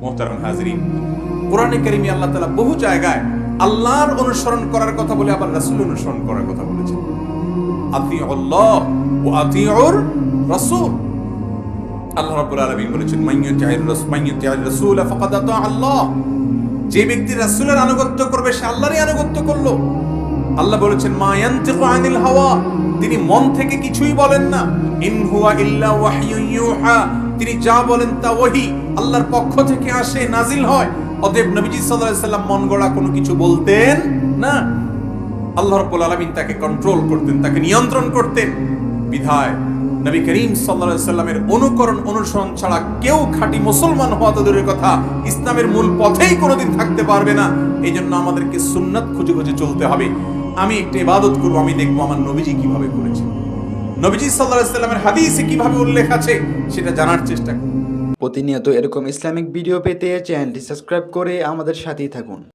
মোহতারাম হাজরিন, কোরআনে কারিমে আল্লাহ তাআলা বহু জায়গায় আল্লাহর অনুসরণ করার কথা বলে আবার রাসূল অনুসরণ করার কথা বলেছেন। আতিউল্লাহ ওয়া আতিউর রাসূল। আল্লাহ রাব্বুল আলামিন বলেছেন মাইয়ুতি'আর রাসূল ফাকাদ আতা আল্লাহ। যে ব্যক্তি রাসূলের আনুগত্য করবে সে আল্লাহরই আনুগত্য করলো। আল্লাহ বলেছেন মা ইয়ানতিকু আনিল হাওয়া, তিনি মন থেকে কিছুই বলেন না। ইন হুয়া ইল্লা ওয়াহয়ুন ইউহা, তিনি যা বলেন তা ওহী, আল্লাহর পক্ষ থেকে আসে, নাজিল হয়। অতএব নবীজি সাল্লাল্লাহু আলাইহি সাল্লাম মন গড়া কোনো কিছু বলতেন না। আল্লাহ রাব্বুল আলামিন তাকে কন্ট্রোল করতেন, তাকে নিয়ন্ত্রণ করতেন। বিধায় নবী করিম সাল্লাল্লাহু আলাইহি সাল্লামের অনুসরণ ছাড়া কেউ খাঁটি মুসলমান হওয়া তো দূরের কথা, ইসলামের মূল পথেই কোনোদিন থাকতে পারবে না। এই জন্য আমাদেরকে সুন্নাত খুঁজে খুঁজে চলতে হবে। আমি একটা ইবাদত করব, আমি দেখবো আমার নবীজি কিভাবে করেছেন, নবীজি সাল্লাল্লাহু আলাইহি সাল্লামের হাদিসে কিভাবে উল্লেখ আছে সেটা জানার চেষ্টা করব। প্রতিনিয়ত এরকম ইসলামিক ভিডিও পেতে চ্যানেলটি সাবস্ক্রাইব করে আমাদের সাথেই থাকুন।